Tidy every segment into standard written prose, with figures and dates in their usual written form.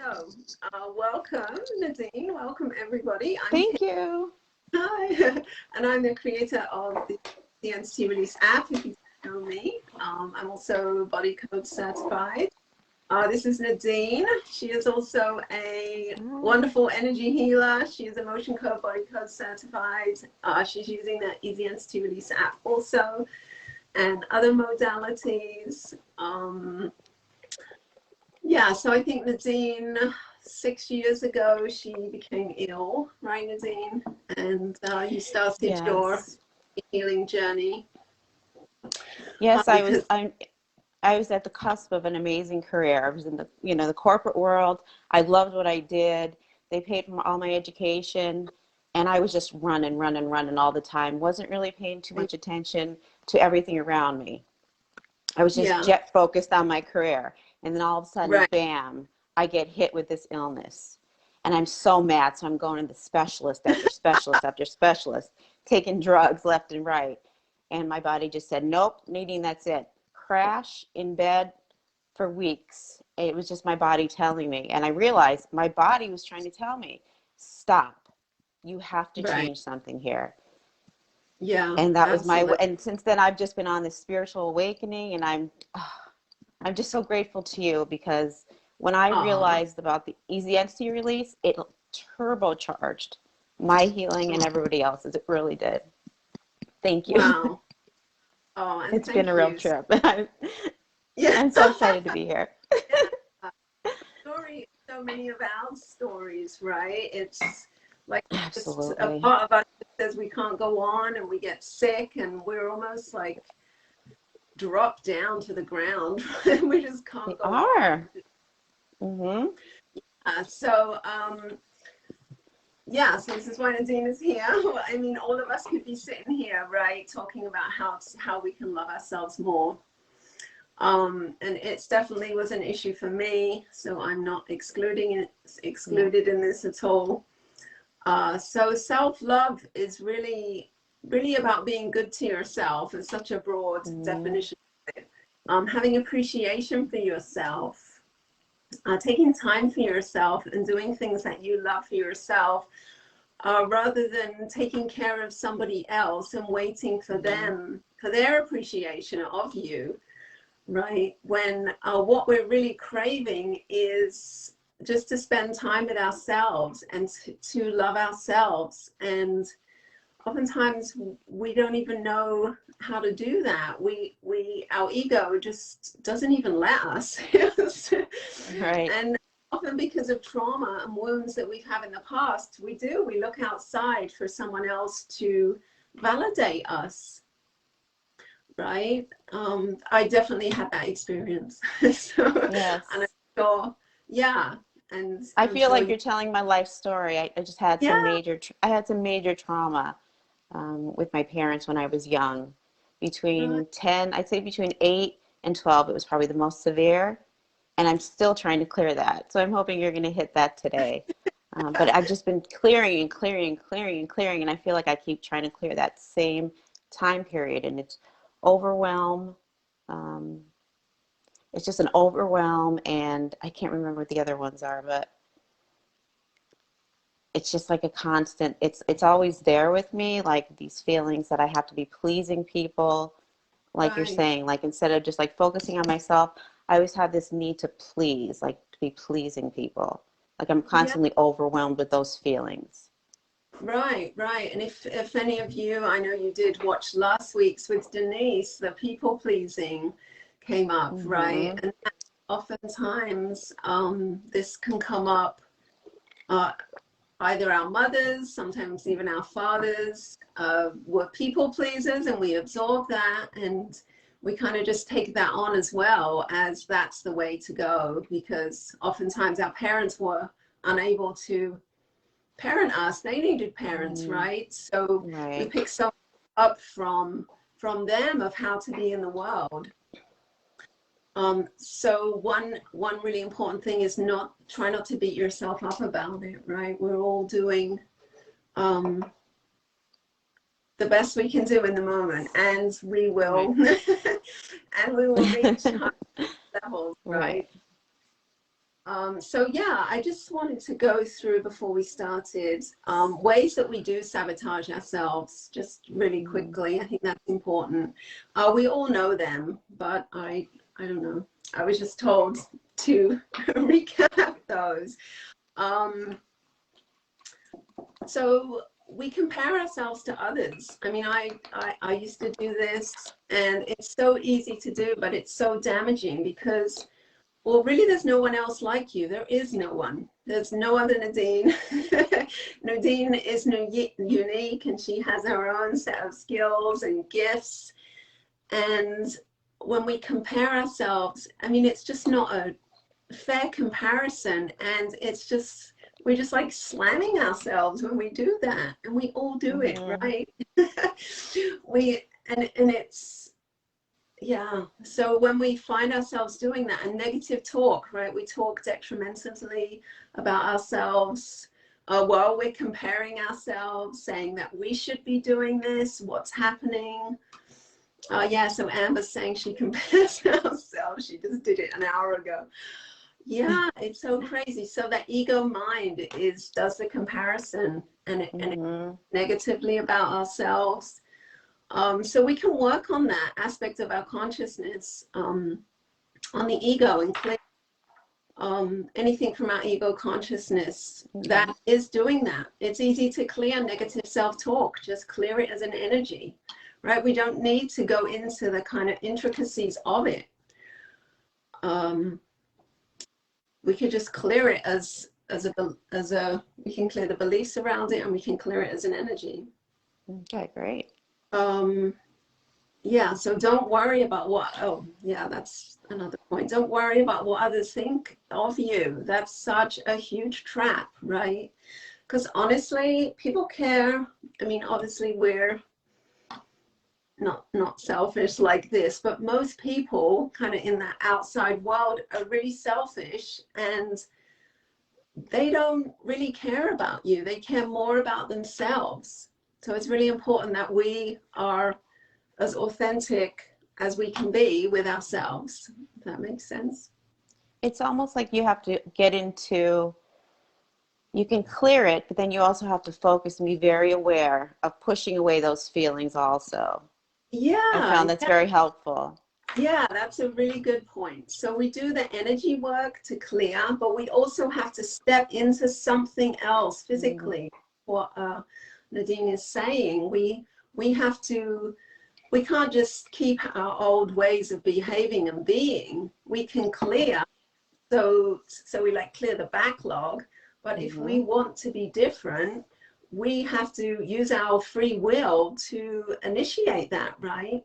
So, welcome, Nadine. Welcome, everybody. Thank you. Hi, and I'm the creator of the Entity Release app. If you don't know me, I'm also Body Code certified. This is Nadine. She is also a wonderful energy healer. She is Emotion Code Body Code certified. She's using the Easy Entity Release app also, and other modalities. Yeah, so I think Nadine, 6 years ago, she became ill, right, Nadine? And you started your healing journey. Yes, I was at the cusp of an amazing career. I was in the corporate world. I loved what I did. They paid for all my education, and I was just running all the time. Wasn't really paying too much attention to everything around me. I was just jet focused on my career. And then all of a sudden, bam, I get hit with this illness. And I'm so mad. So I'm going to the specialist after specialist after specialist, taking drugs left and right. And my body just said, nope, Nadine, that's it. Crash in bed for weeks. It was just my body telling me. And I realized my body was trying to tell me, stop. You have to change something here. Yeah. And that was and since then I've just been on this spiritual awakening, and I'm just so grateful to you, because when I realized about the Easy Entity Release, it turbocharged my healing and everybody else's. It really did. Thank you. Wow. Oh, and it's been a real trip. Yeah. I'm so excited to be here. So many of our stories, right? It's like absolutely a part of us that says we can't go on, and we get sick, and we're almost like drop down to the ground. We just can't go on. Mm-hmm. So this is why Nadine is here. I mean, all of us could be sitting here, right, talking about how we can love ourselves more. And it's definitely was an issue for me, so I'm not excluded in this at all. So self-love is really about being good to yourself. It's such a broad definition of it. Having appreciation for yourself, taking time for yourself, and doing things that you love for yourself, rather than taking care of somebody else and waiting for them, for their appreciation of you, right? When what we're really craving is just to spend time with ourselves and to love ourselves. And oftentimes we don't even know how to do that. Our ego just doesn't even let us. Right. And often because of trauma and wounds that we've had in the past, we look outside for someone else to validate us, right? I definitely had that experience. So, yes. And I'm sure, and I feel like you're telling my life story. I just had some major trauma with my parents when I was young. Between 8 and 12, it was probably the most severe. And I'm still trying to clear that. So I'm hoping you're going to hit that today. But I've just been clearing. And I feel like I keep trying to clear that same time period. And it's overwhelm. It's just an overwhelm. And I can't remember what the other ones are, but it's just like a constant, it's always there with me, like these feelings that I have to be pleasing people, like you're saying, like instead of just like focusing on myself, I always have this need to please, like to be pleasing people. Like I'm constantly overwhelmed with those feelings. Right. And if any of you, I know you did watch last week's with Denise, the people pleasing came up, right? And oftentimes this can come up, either our mothers, sometimes even our fathers, were people pleasers, and we absorb that, and we kind of just take that on as well, as that's the way to go, because oftentimes our parents were unable to parent us. They needed parents, right? So we pick so up from them of how to be in the world. So one really important thing is try not to beat yourself up about it, right? We're all doing the best we can do in the moment, and we will and we will reach high levels, right? So yeah, I just wanted to go through before we started ways that we do sabotage ourselves, just really quickly. I think that's important. We all know them, but I don't know. I was just told to recap those. So we compare ourselves to others. I mean, I used to do this, and it's so easy to do, but it's so damaging because, well, really, there's no one else like you. There is no one. There's no other Nadine. Nadine is unique, and she has her own set of skills and gifts. And when we compare ourselves, I mean, it's just not a fair comparison. And it's just, we're just like slamming ourselves when we do that. And we all do it, right? And it's, yeah. So when we find ourselves doing that, and negative talk, right? We talk detrimentally about ourselves while we're comparing ourselves, saying that we should be doing this, what's happening. Yeah, so Amber's saying she compares herself. She just did it an hour ago. Yeah, it's so crazy. So that ego mind does the comparison and it negatively about ourselves. So we can work on that aspect of our consciousness, on the ego, and clear anything from our ego consciousness that is doing that. It's easy to clear negative self-talk. Just clear it as an energy, right? We don't need to go into the kind of intricacies of it. We could just clear it as we can clear the beliefs around it, and we can clear it as an energy. Okay, great. Yeah, so don't worry about that's another point. Don't worry about what others think of you. That's such a huge trap, right? Because honestly, people care. I mean, obviously we're not selfish like this, but most people kind of in that outside world are really selfish, and they don't really care about you. They care more about themselves. So it's really important that we are as authentic as we can be with ourselves, if that makes sense. It's almost like you have to get into, you can clear it, but then you also have to focus and be very aware of pushing away those feelings also. Yeah. I found that's very helpful. Yeah, that's a really good point. So we do the energy work to clear, but we also have to step into something else physically. What Nadine is saying, we have to, we can't just keep our old ways of behaving and being. We can clear, so we like clear the backlog, but if we want to be different, we have to use our free will to initiate that, right?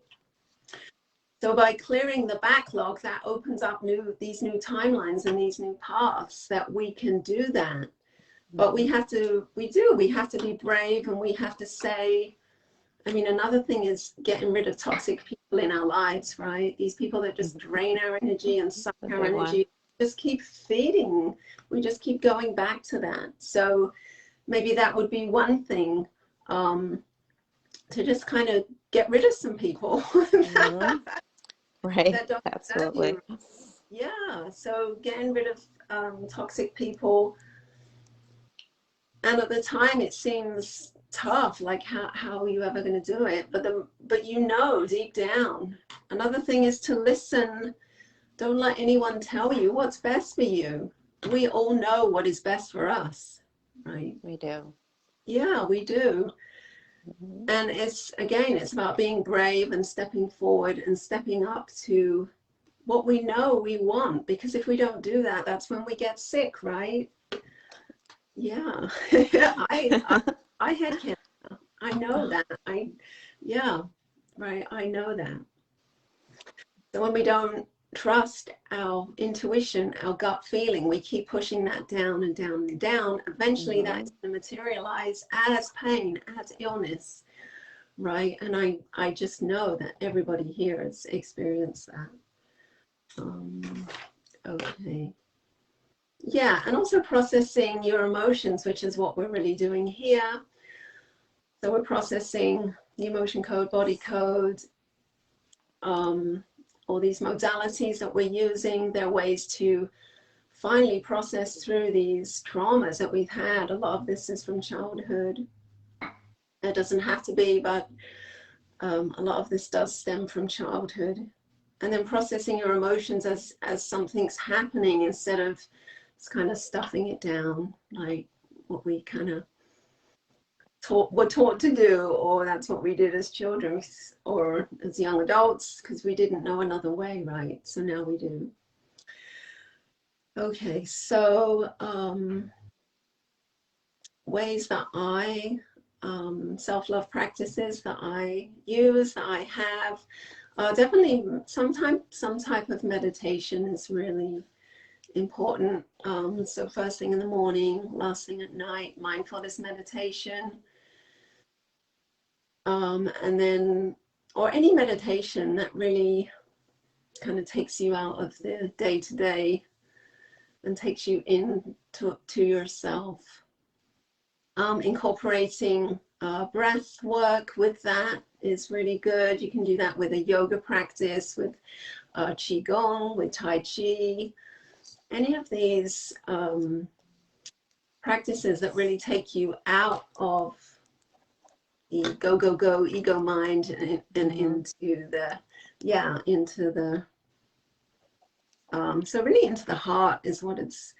So by clearing the backlog, that opens up these new timelines and these new paths that we can do that. But we have to be brave, and we have to say, I mean, another thing is getting rid of toxic people in our lives, right? These people that just drain our energy and suck our energy, just keep feeding. We just keep going back to that. So maybe that would be one thing, to just kind of get rid of some people. Right, that don't absolutely. Yeah, so getting rid of toxic people. And at the time it seems tough, like how are you ever going to do it? But you know deep down. Another thing is to listen. Don't let anyone tell you what's best for you. We all know what is best for us, right? We do. Yeah, we do. And it's about being brave and stepping forward and stepping up to what we know we want, because if we don't do that, that's when we get sick, right? Yeah. I had cancer. I know that. Yeah, right. I know that. So when we don't trust our intuition, our gut feeling, we keep pushing that down and down and down. Eventually that's going to materialize as pain, as illness, right? And I just know that everybody here has experienced that. Okay. Yeah, and also processing your emotions, which is what we're really doing here. So we're processing the emotion code, body code, all these modalities that we're using. They're ways to finally process through these traumas that we've had. A lot of this is from childhood. It doesn't have to be, but a lot of this does stem from childhood. And then processing your emotions as something's happening instead of just kind of stuffing it down, like what we kind of were taught to do, or that's what we did as children or as young adults, because we didn't know another way, right? So now we do. Okay, so ways that I, self-love practices that I use, that I have, definitely some type of meditation is really important. So first thing in the morning, last thing at night, mindfulness meditation. And then, or any meditation that really kind of takes you out of the day-to-day and takes you into yourself. Incorporating breath work with that is really good. You can do that with a yoga practice, with qigong, with tai chi. Any of these practices that really take you out of the go ego mind and into the so really into the heart is what it's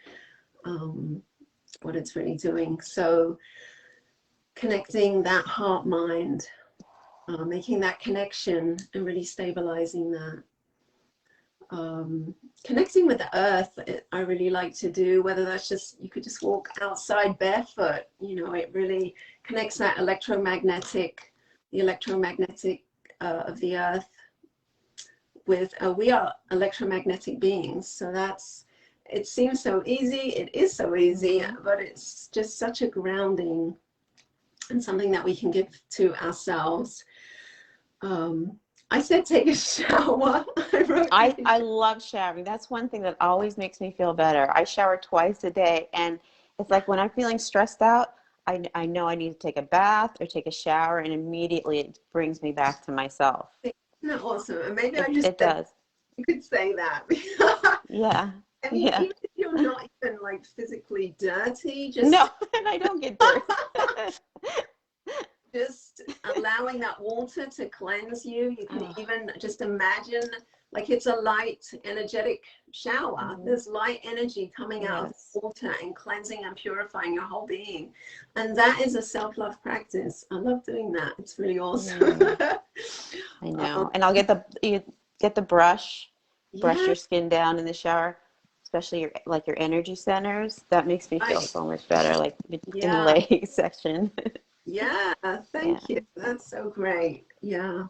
really doing. So connecting that heart mind, making that connection and really stabilizing that. Connecting with the earth, I really like to do, whether that's just, you could just walk outside barefoot, you know, it really connects that the electromagnetic of the earth with, we are electromagnetic beings. So it seems so easy, it is so easy, but it's just such a grounding and something that we can give to ourselves. I said take a shower. I love showering. That's one thing that always makes me feel better. I shower twice a day, and it's like when I'm feeling stressed out, I know I need to take a bath or take a shower, and immediately it brings me back to myself. Isn't that awesome? And maybe it does. You could say that. Yeah. I mean, even if you're not even like physically dirty, just no, and I don't get dirty. Just allowing that water to cleanse you. You can even just imagine like it's a light, energetic shower. There's light energy coming out of the water and cleansing and purifying your whole being. And that is a self-love practice. I love doing that. It's really awesome. I know. And I'll get the brush your skin down in the shower, especially your energy centers. That makes me feel so much better, like in the leg section. Yeah, thank you. That's so great. Yeah.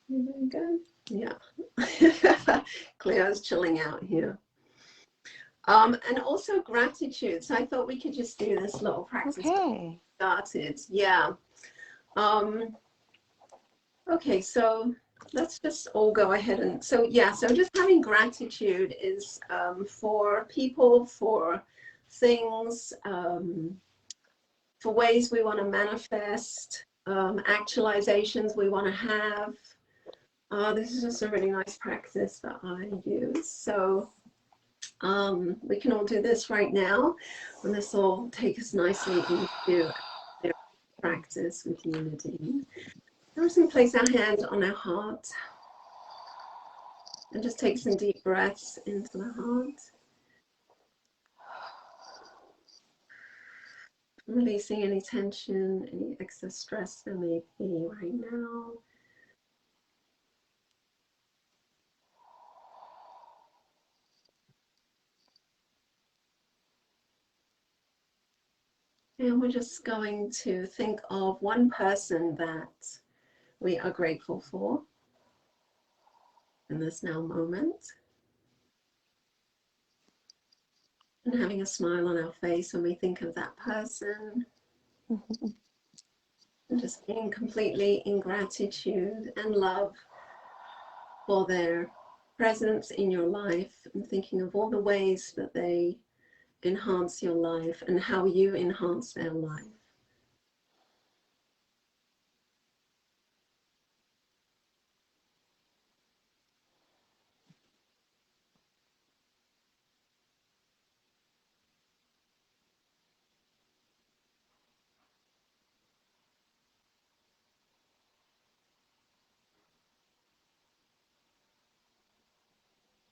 Very good. Yeah. Cleo's chilling out here. And also gratitude. So I thought we could just do this little practice. Okay. Started. Yeah. Okay, so let's just all go ahead and so just having gratitude is for people, for things, for ways we want to manifest, actualizations we want to have. This is just a really nice practice that I use. So we can all do this right now, and this will take us nicely into practice with you, Nadine. We're just going to place our hand on our heart and just take some deep breaths into the heart. Releasing any tension, any excess stress there may be right now. And we're just going to think of one person that we are grateful for in this now moment. And having a smile on our face when we think of that person. And just being completely in gratitude and love for their presence in your life, and thinking of all the ways that they enhance your life and how you enhance their life.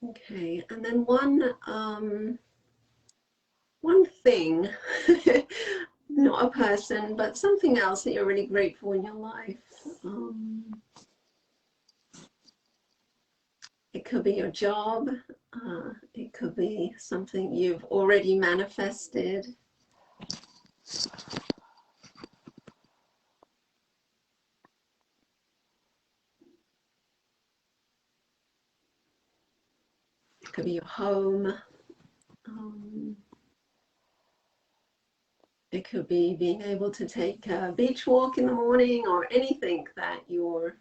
Okay, and then one thing, not a person, but something else that you're really grateful in your life. It could be your job. It could be something you've already manifested. It could be your home. It could be being able to take a beach walk in the morning, or anything that you're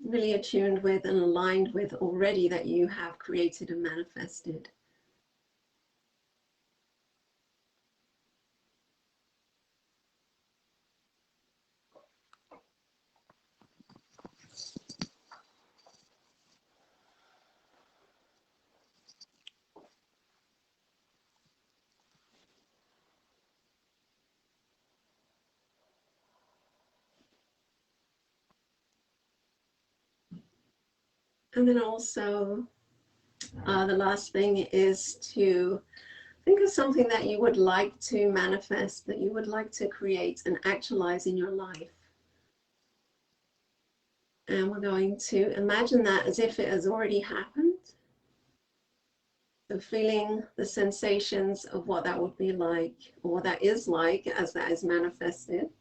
really attuned with and aligned with already that you have created and manifested. And then also, the last thing is to think of something that you would like to manifest, that you would like to create and actualize in your life. And we're going to imagine that as if it has already happened. So feeling the sensations of what that would be like, or what that is like as that is manifested.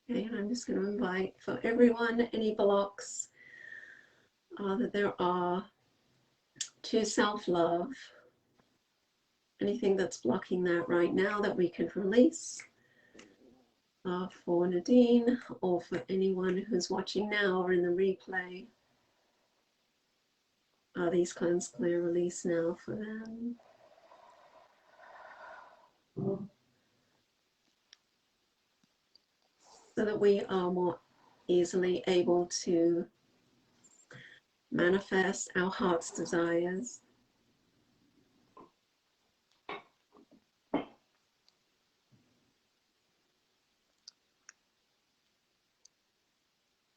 Okay, and I'm just going to invite for everyone any blocks that there are to self-love, anything that's blocking that right now that we could release, for Nadine or for anyone who's watching now or in the replay. These cleanse, clear, release now for them. So that we are more easily able to manifest our heart's desires.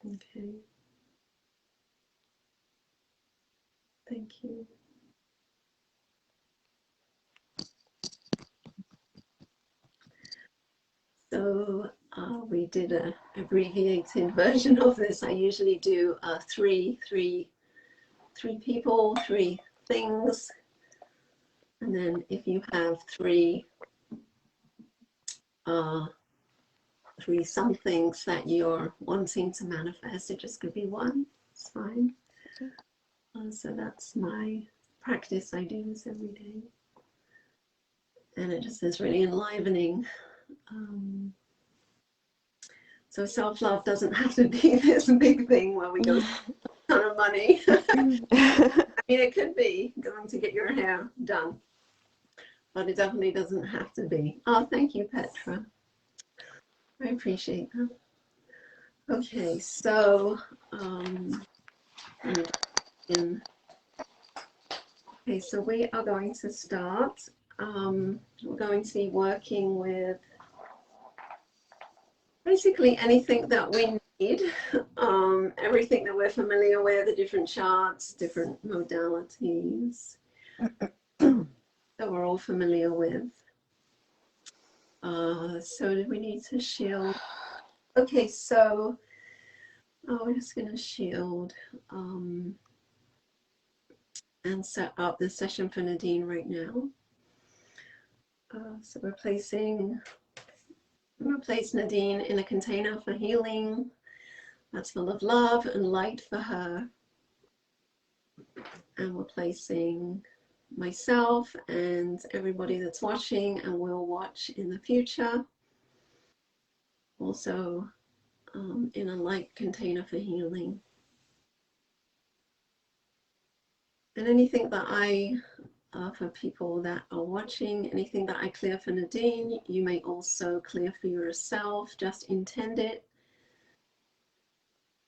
Okay. Thank you. So we did an abbreviated version of this. I usually do three people, three things. And then if you have three somethings that you're wanting to manifest, it just could be one. It's fine. So that's my practice. I do this every day. And it just is really enlivening. So self-love doesn't have to be this big thing where we go a ton of money. I mean, it could be going to get your hair done, but it definitely doesn't have to be. Oh, thank you, Petra. I appreciate that. Okay, so okay, so we are going to start. We're going to be working with basically anything that we need, everything that we're familiar with, the different charts, different modalities that we're all familiar with. So do we need to shield? Okay, so we're just going to shield and set up the session for Nadine right now. So we're placing, I'm going to place Nadine in a container for healing that's full of love and light for her. And we're placing myself and everybody that's watching and will watch in the future also in a light container for healing. And anything that I for people that are watching. Anything that I clear for Nadine, you may also clear for yourself. Just intend it.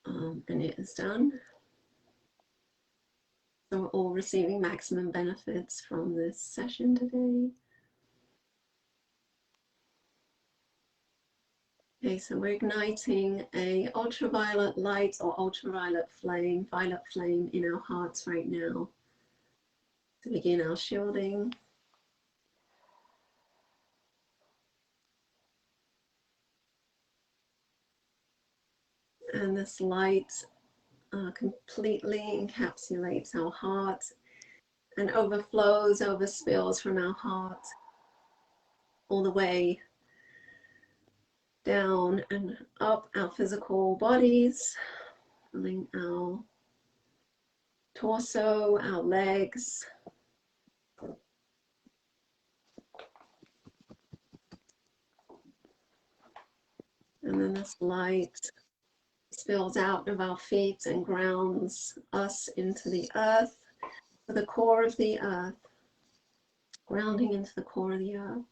And it is done. So we're all receiving maximum benefits from this session today. Okay, so we're igniting a ultraviolet light or ultraviolet flame, violet flame in our hearts right now to begin our shielding. And this light completely encapsulates our heart and overflows, overspills from our heart all the way down and up our physical bodies, filling our torso, our legs, and then this light spills out of our feet and grounds us into the earth, to the core of the earth, grounding into the core of the earth.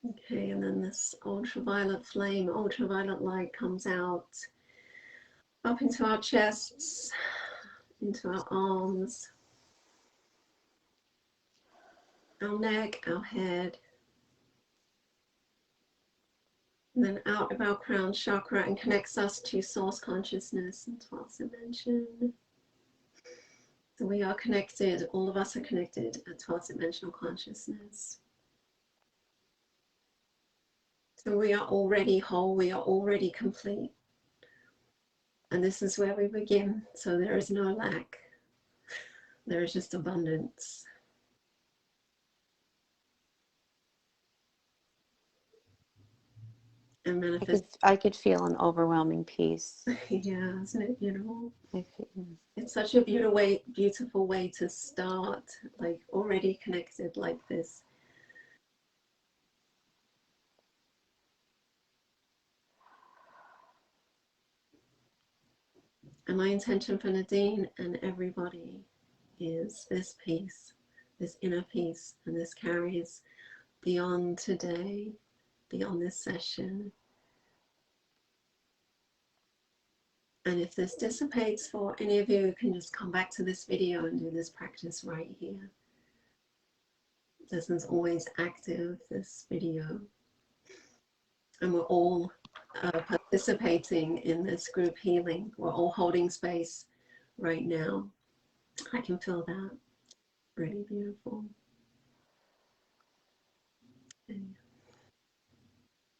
Okay, and then this ultraviolet flame, ultraviolet light comes out up into our chests, into our arms, our neck, our head, and then out of our crown chakra and connects us to source consciousness and 12th dimension. So we are connected, all of us are connected at 12th dimensional consciousness. So we are already whole, we are already complete. And this is where we begin. So there is no lack, there is just abundance. And manifest. I could feel an overwhelming peace. Yeah, isn't it beautiful? Mm. It's such a beautiful way to start, like already connected like this. And my intention for Nadine and everybody is this peace, this inner peace, and this carries beyond today, beyond this session. And if this dissipates for any of you, you can just come back to this video and do this practice right here. This is always active, this video. And we're all participating in this group healing. We're all holding space right now. I can feel that. Really beautiful. Okay.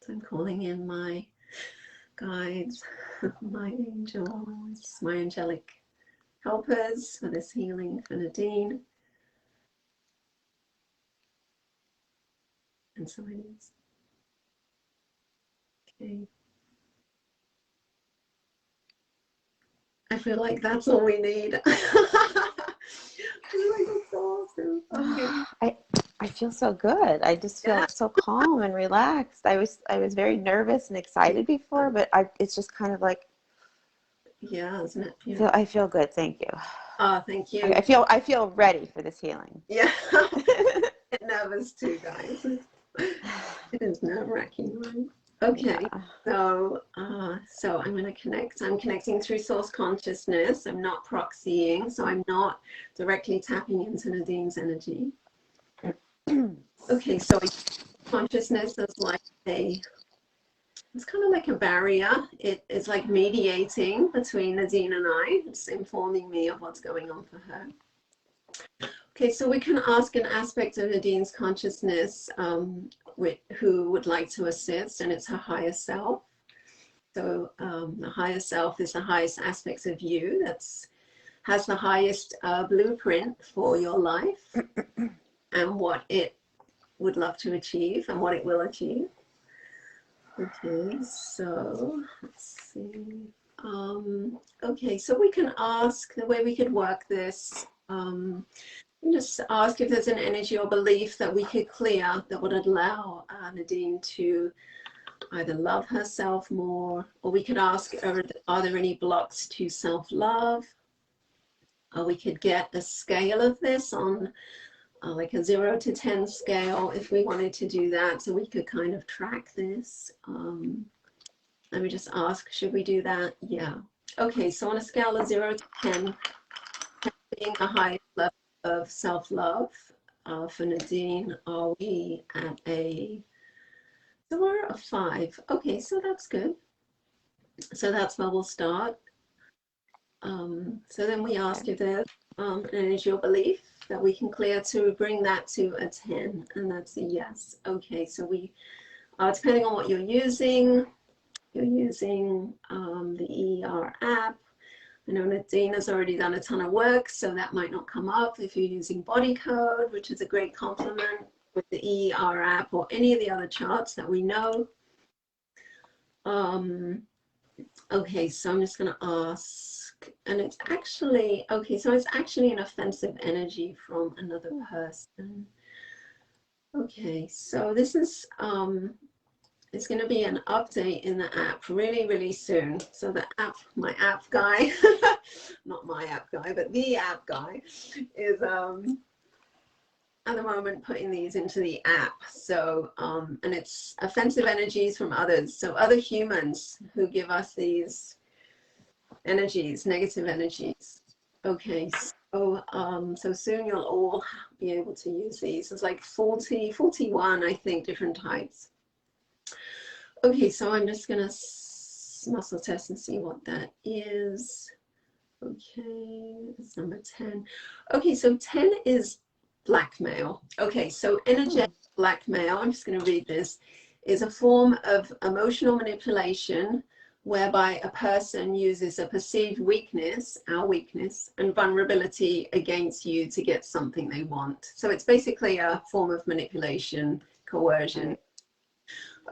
So I'm calling in my guides, my angels, my angelic helpers for this healing for Nadine. And so it is. Okay. I feel like that's all we need. I feel like that's awesome. Okay. I feel so good. I just feel so calm and relaxed. I was very nervous and excited before, but it's just kind of like, yeah, isn't it beautiful? I feel good. Thank you. Thank you. I feel ready for this healing. Yeah. I'm nervous too, guys. It is nerve-wracking, right? Okay, yeah. So I'm going to connect. I'm connecting through source consciousness. I'm not proxying, so I'm not directly tapping into Nadine's energy. Okay, so consciousness is like it's kind of like a barrier. It's like mediating between Nadine and I. It's informing me of what's going on for her. Okay, so we can ask an aspect of Nadine's consciousness who would like to assist, and it's her higher self. So the higher self is the highest aspects of you, has the highest blueprint for your life and what it would love to achieve and what it will achieve. Okay, so let's see. Okay, so we can ask, the way we could work this, Just ask if there's an energy or belief that we could clear that would allow Nadine to either love herself more, or we could ask, are there any blocks to self-love? Or we could get a scale of this on like a 0 to 10 scale if we wanted to do that, so we could kind of track this. Let me just ask, should we do that? Yeah. Okay, so on a scale of 0 to 10, being the highest level of self-love for Nadine, are we at a 4 or a 5? Okay, so that's good. So that's where we'll start. So then we ask if there's an energy or belief that we can clear to bring that to a 10, and that's a yes. Okay, so we, depending on what you're using the ER app. I know Nadine has already done a ton of work, so that might not come up. If you're using Body Code, which is a great complement with the ER app or any of the other charts that we know. Okay, so I'm just going to ask, and it's actually, okay, so it's actually an offensive energy from another person. Okay, so this is, it's going to be an update in the app really, really soon. So the app, my app guy, not my app guy, but the app guy is at the moment putting these into the app. So, and it's offensive energies from others. So other humans who give us these energies, negative energies. Okay, so, so soon you'll all be able to use these. There's like 41, I think, different types. Okay, so I'm just gonna muscle test and see what that is. Okay, that's number 10. Okay, so 10 is blackmail. Okay, so energetic blackmail, I'm just gonna read this, is a form of emotional manipulation whereby a person uses a perceived weakness, our weakness, and vulnerability against you to get something they want. So it's basically a form of manipulation, coercion.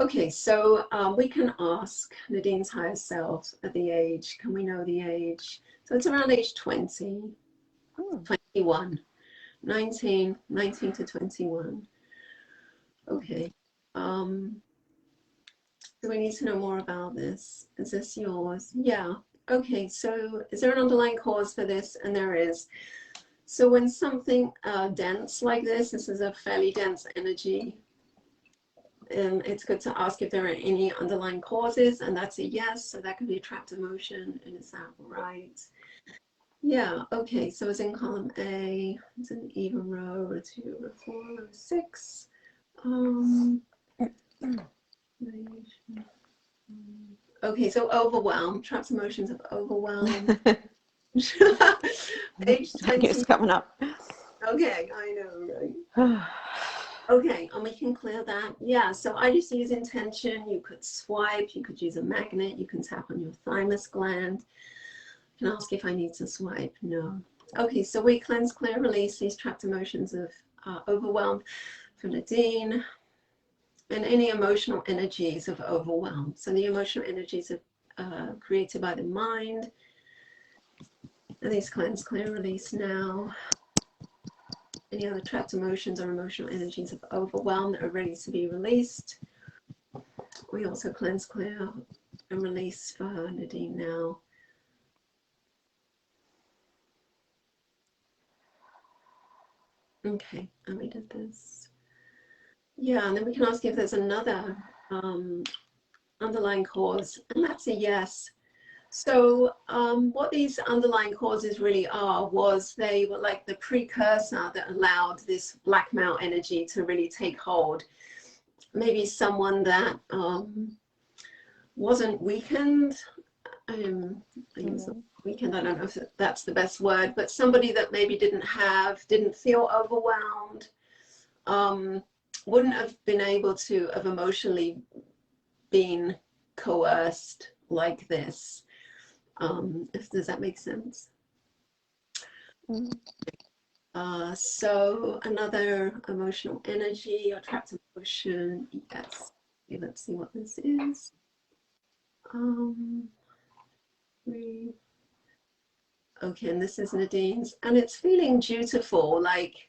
Okay, so we can ask Nadine's higher self at the age, can we know the age? So it's around age 20, 21, 19 to 21. Okay, do we need to know more about this? Is this yours? Yeah, okay, so is there an underlying cause for this? And there is. So when something dense like this is a fairly dense energy, it's good to ask if there are any underlying causes, and that's a yes. So that could be a trapped emotion, and is that right? Yeah, okay, so it's in column A, it's an even row, row 2, row 4, row 6. Okay, so overwhelm, trapped emotions of overwhelm. Age 20. It's coming up. Okay, I know, right? Okay, and we can clear that. Yeah, so I just use intention. You could swipe, you could use a magnet, you can tap on your thymus gland. You can ask if I need to swipe. No. Okay, so we cleanse, clear, release these trapped emotions of overwhelm for Nadine, and any emotional energies of overwhelm. So the emotional energies are created by the mind. And these cleanse, clear, release now. Any other trapped emotions or emotional energies of overwhelm that are ready to be released. We also cleanse, clear, and release for Nadine now. Okay, and we did this. Yeah, and then we can ask if there's another underlying cause, and that's a yes. So what these underlying causes really are was they were like the precursor that allowed this blackmail energy to really take hold. Maybe someone that wasn't weakened. Weakened, I don't know if that's the best word, but somebody that maybe didn't feel overwhelmed, wouldn't have been able to have emotionally been coerced like this. Does that make sense? So another emotional energy or trapped emotion, yes. Okay, let's see what this is. Okay, and this is Nadine's, and it's feeling dutiful, like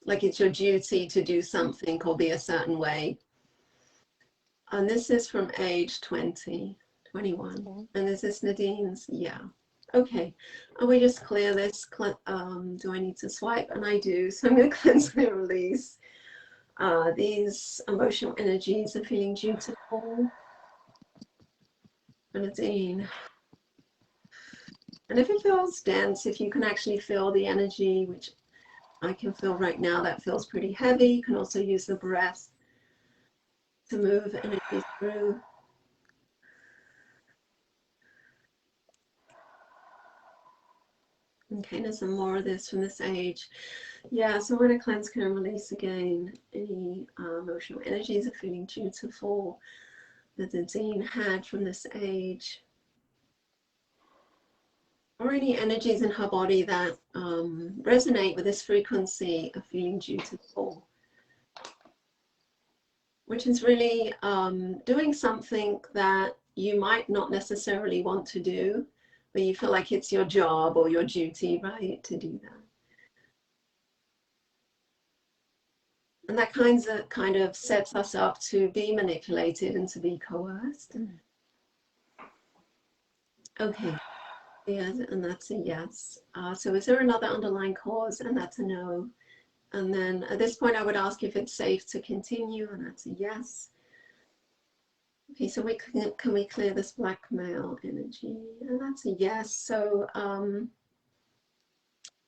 it's your duty to do something or be a certain way. And this is from age 20, 21. Okay. And this is Nadine's, yeah. Okay, and we just clear this. Do I need to swipe? And I do, so I'm going to cleanse, clear, release. These emotional energies are feeling dutiful. And Nadine. And if it feels dense, if you can actually feel the energy, which I can feel right now, that feels pretty heavy. You can also use the breath to move energy through. Okay, there's some more of this from this age. Yeah, so when I cleanse, can release again any emotional energies of feeling dutiful that Nadine had from this age, or any energies in her body that resonate with this frequency of feeling dutiful, which is really doing something that you might not necessarily want to do, but you feel like it's your job or your duty, right, to do that. And that kind of sets us up to be manipulated and to be coerced. Okay, yeah, and that's a yes. So is there another underlying cause? And that's a no. And then at this point, I would ask if it's safe to continue, and that's a yes. Okay, so can we clear this black male energy? And that's a yes. So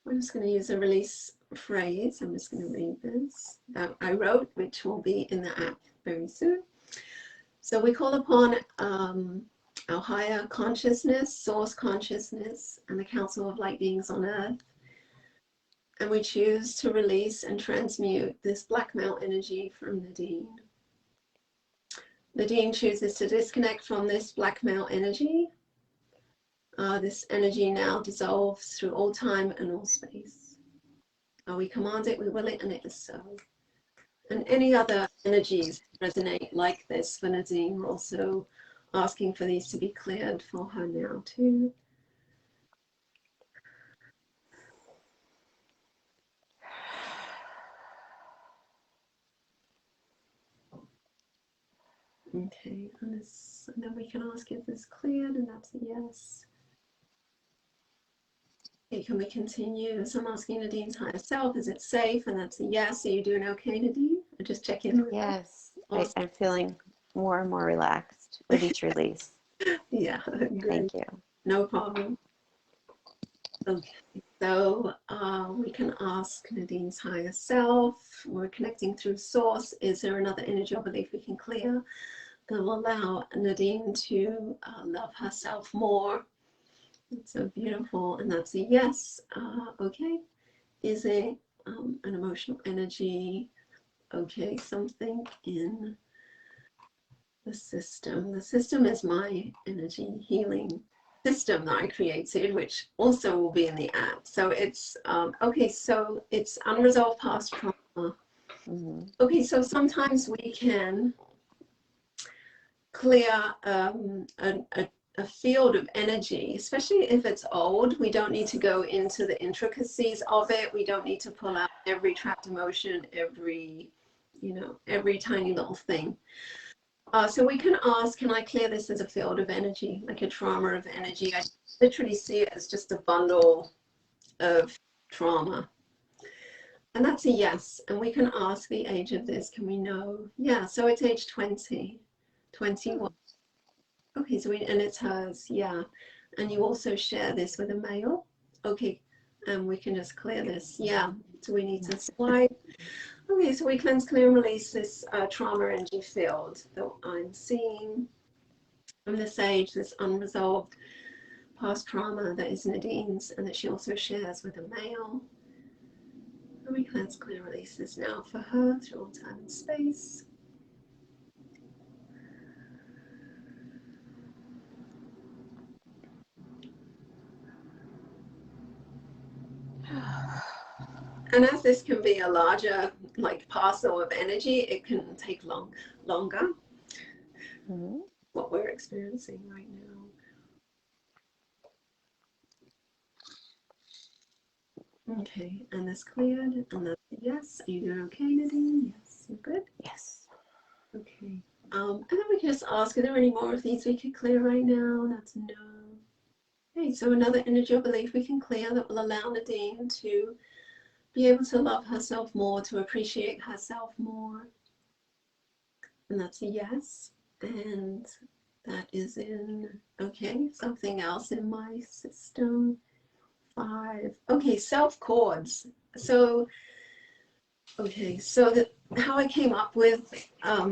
we're just going to use a release phrase. I'm just going to read this that I wrote, which will be in the app very soon. So we call upon our higher consciousness, source consciousness, and the council of light beings on earth. And we choose to release and transmute this black male energy from Nadine. Nadine chooses to disconnect from this black male energy. This energy now dissolves through all time and all space. We command it, we will it, and it is so. And any other energies resonate like this for Nadine, we're also asking for these to be cleared for her now too. Okay, and then we can ask if this cleared, and that's a yes. Okay, can we continue? So I'm asking Nadine's higher self, is it safe? And that's a yes. Are you doing okay, Nadine? I just check in with yes. Awesome. I'm feeling more and more relaxed with each release. Yeah, great. Thank you. No problem. Okay, so we can ask Nadine's higher self. We're connecting through source. Is there another energy or belief we can clear that will allow Nadine to love herself more? It's so beautiful, and that's a yes. Okay, is it an emotional energy? Okay, something in the system. The system is my energy healing system that I created, which also will be in the app. So it's okay, so it's unresolved past trauma. Okay, so sometimes we can clear a field of energy, especially if it's old. We don't need to go into the intricacies of it. We don't need to pull out every trapped emotion, every tiny little thing. So we can ask, can I clear this as a field of energy, like a trauma of energy? I literally see it as just a bundle of trauma. And that's a yes. And we can ask the age of this. Can we know? Yeah, so it's age 20, 21. Okay, so and it's hers, yeah. And you also share this with a male. Okay, and we can just clear this. Yeah, so we need to slide. Okay, so we cleanse, clear, and release this trauma energy field that I'm seeing from this age, this unresolved past trauma that is Nadine's and that she also shares with a male. And we cleanse, clear, release this now for her through all time and space. And as this can be a larger parcel of energy, it can take longer. What we're experiencing right now. Okay, and this cleared, and that's a yes. Are you doing okay, Nadine? Yes, you're good? Yes. Okay. And then we can just ask, are there any more of these we could clear right now? That's a no. Okay, so another energy or belief we can clear that will allow Nadine to be able to love herself more, to appreciate herself more. And that's a yes. And that is in, okay, something else in my system. 5. Okay, self chords. So, okay, so how I came up with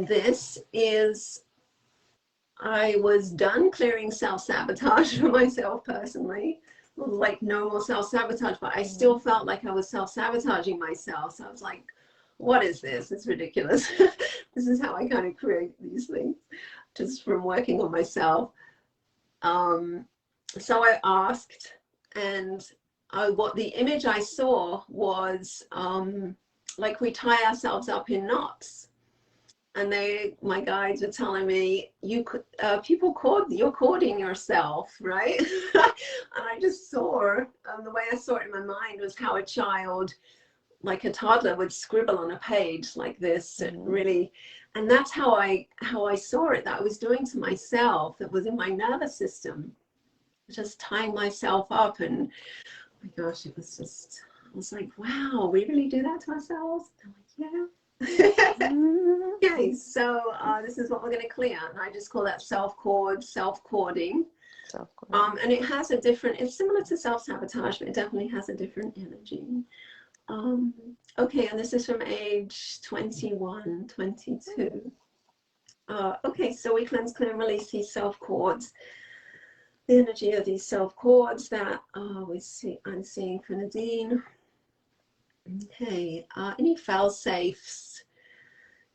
this is I was done clearing self-sabotage for myself personally, like no more self-sabotage, but I still felt like I was self-sabotaging myself. So I was like, what is this? It's ridiculous. This is how I kind of create these things, just from working on myself. So I asked, and what the image I saw was like we tie ourselves up in knots. And my guides were telling me, you're courting yourself, right? And I just saw, the way I saw it in my mind was how a child, like a toddler, would scribble on a page like this, really. And that's how I saw it, that I was doing to myself, that was in my nervous system, just tying myself up. And oh my gosh, it was just, I was like, wow, we really do that to ourselves? I'm like, yeah. Okay, so this is what we're going to clear, and I just call that self-cording. And it has a different, it's similar to self-sabotage, but it definitely has a different energy. Okay, and this is from age 21, 22. Okay, so we cleanse, clear, and release these self-cords. The energy of these self-cords that I'm seeing for Nadine. Okay, any fail-safes?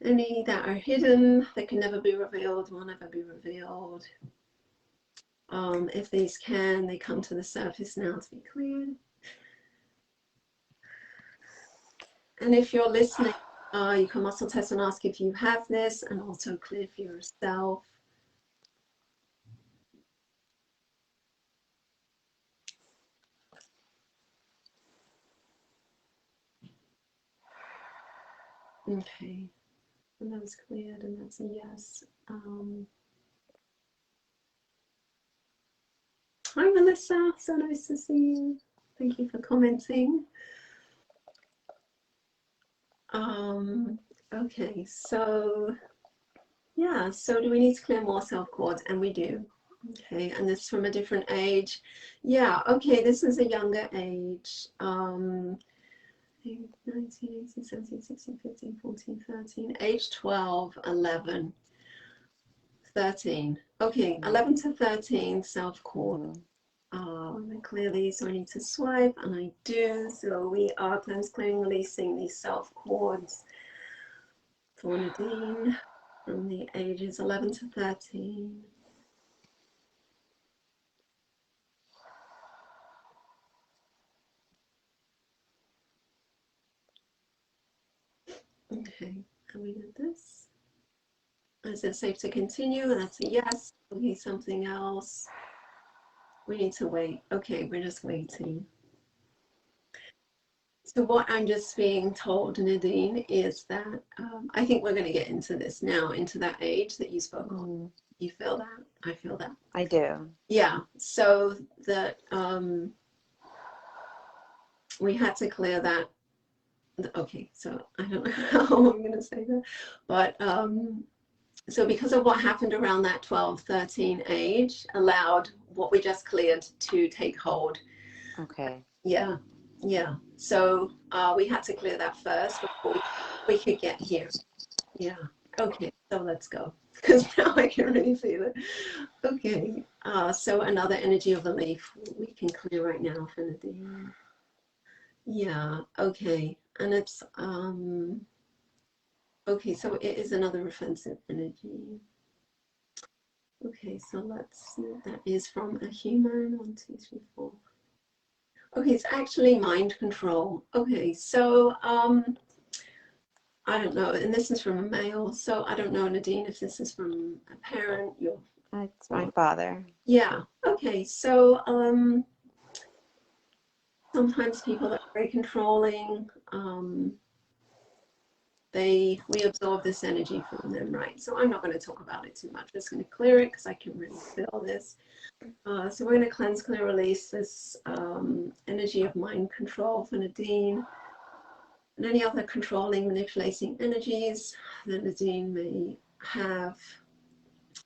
Any that are hidden, that can never be revealed, will never be revealed. If these can, they come to the surface now to be cleared. And if you're listening, you can muscle test and ask if you have this, and also clear for yourself. Okay, and that was cleared, and that's a yes. Hi, Melissa. So nice to see you. Thank you for commenting. Okay, so yeah, so do we need to clear more self-cords? And we do. Okay, and this is from a different age. Yeah, okay, this is a younger age. 19, 18, 17, 16, 15, 14, 13, age 12, 11, 13. Okay, 11 to 13, self-cord. And clear these, so I need to swipe, and I do. So we are cleanse, clearing, releasing these self-cords for Nadine from the ages 11 to 13. Okay, and we did this. Is it safe to continue? And that's a yes. Okay, something else. We need to wait. Okay, we're just waiting. So what I'm just being told, Nadine, is that I think we're going to get into this now, into that age that you spoke on. You feel that? I feel that. I do. Yeah. So that we had to clear that. Okay, so I don't know how I'm going to say that, but so because of what happened around that 12, 13 age, allowed what we just cleared to take hold. Okay. Yeah, yeah. So we had to clear that first before we could get here. Yeah. Okay, so let's go, because now I can really feel it. Okay, so another energy of the leaf we can clear right now for Nadine. Yeah, okay. And it's okay, so it is another offensive energy. Okay, so let's see what that is from a human. 1, 2, 3, 4. Okay, it's actually mind control. Okay, so I don't know, and this is from a male, so I don't know, Nadine, if this is from a parent. It's my father. Yeah. Okay, so sometimes people are very controlling. We absorb this energy from them, right? So I'm not going to talk about it too much. I'm just going to clear it because I can really feel this. So we're going to cleanse, clear, release this energy of mind control for Nadine and any other controlling, manipulating energies that Nadine may have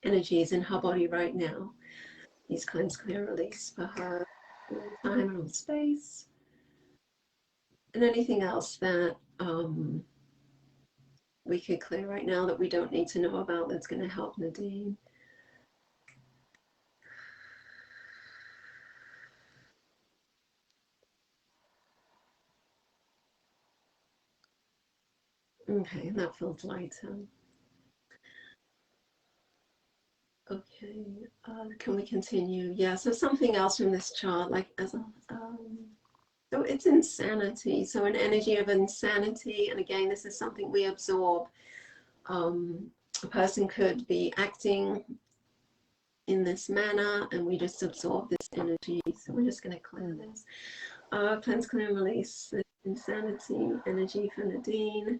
energies in her body right now. These cleanse, clear, release for her time and space. And anything else that we could clear right now that we don't need to know about that's going to help Nadine. Okay, that feels lighter. Okay, can we continue? Yeah, so something else from this chart, like as a, so it's insanity. So an energy of insanity, and again, this is something we absorb. A person could be acting in this manner, and we just absorb this energy. So we're just going to clear this. Cleanse, clear, and release this insanity energy for Nadine.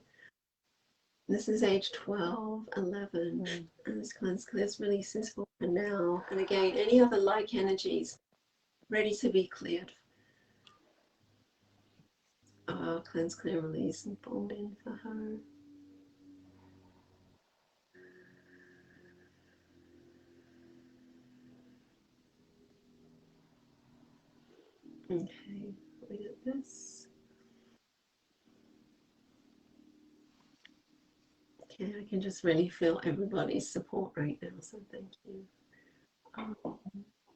This is age 12, 11, and this cleanse, clears, releases for her now. And again, any other like energies ready to be cleared. Cleanse, clear, release, and fold in for her. Okay, look at this. Okay, I can just really feel everybody's support right now, so thank you.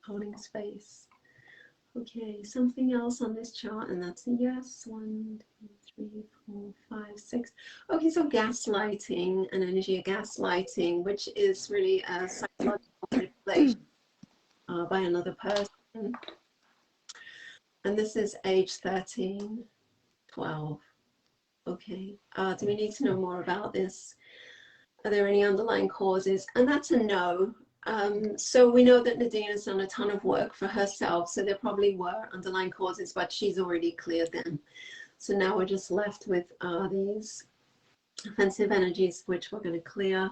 Holding space. Okay, something else on this chart, and that's a yes. 1, 2, 3, 4, 5, 6. Okay, so gaslighting, an energy of gaslighting, which is really a psychological manipulation by another person. And this is age 13, 12. Okay, do we need to know more about this? Are there any underlying causes? And that's a no. So we know that Nadine has done a ton of work for herself, so there probably were underlying causes, but she's already cleared them. So now we're just left with these offensive energies, which we're going to clear.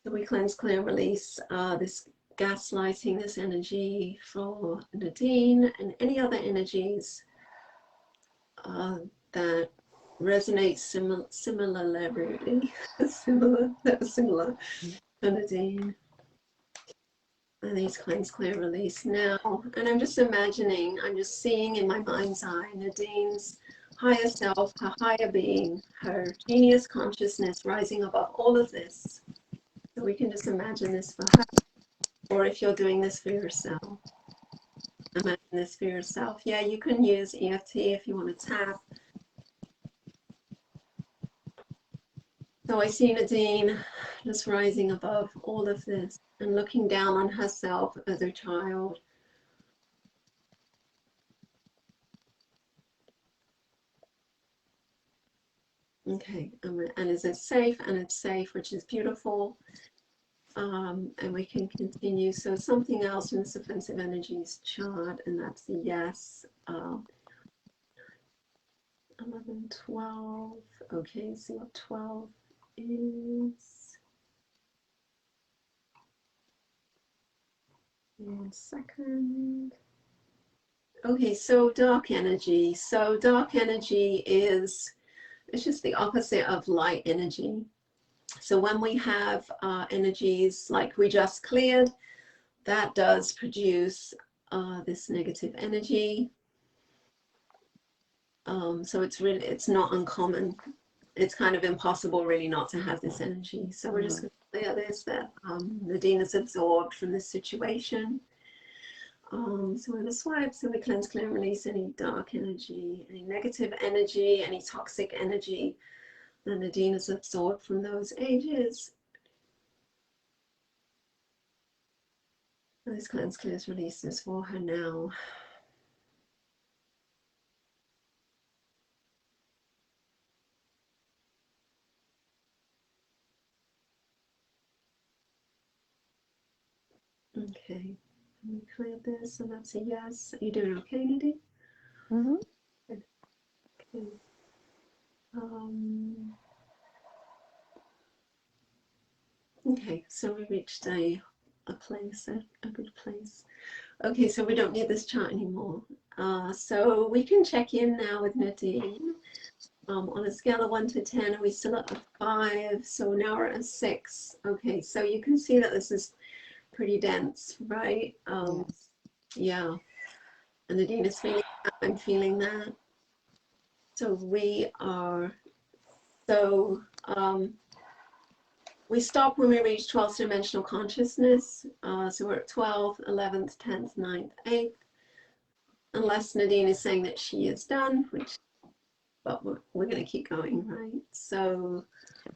So we cleanse, clear, release this gaslighting, this energy for Nadine, and any other energies that resonate similarly, similar to Nadine. And these cleanse, clear, release now. And I'm just imagining, I'm just seeing in my mind's eye Nadine's higher self, her higher being, her genius consciousness rising above all of this. So we can just imagine this for her. Or if you're doing this for yourself, imagine this for yourself. Yeah, you can use EFT if you want to tap. So I see Nadine just rising above all of this and looking down on herself as a child. Okay, and is it safe? And it's safe, which is beautiful. And we can continue. So something else in this offensive energies chart, and that's the yes. 11, 12. Okay, see what 12 is. One second. Okay, so dark energy. So dark energy is, it's just the opposite of light energy. So when we have energies like we just cleared, that does produce this negative energy. So it's not uncommon. It's kind of impossible really not to have this energy. So we're just going to clear this, that Nadine is absorbed from this situation. So we're going to swipe, so we cleanse, clear, release any dark energy, any negative energy, any toxic energy. And Nadine is absorbed from those ages. This cleanse, clears, releases for her now. Okay, let me clear this, so that's a yes. Are you doing okay, Nadine? Mm-hmm. Okay. Okay, so we reached a place, a good place. Okay, so we don't need this chart anymore. So we can check in now with Nadine. On a scale of 1 to 10, are we still at a 5? So now we're at a 6. Okay, so you can see that this is pretty dense, right? Yes. Yeah. And Nadine is feeling that. I'm feeling that. So we are, so we stop when we reach 12th dimensional consciousness. So we're at 12th, 11th, 10th, 9th, 8th. Unless Nadine is saying that she is done, which, but we're going to keep going, right? So,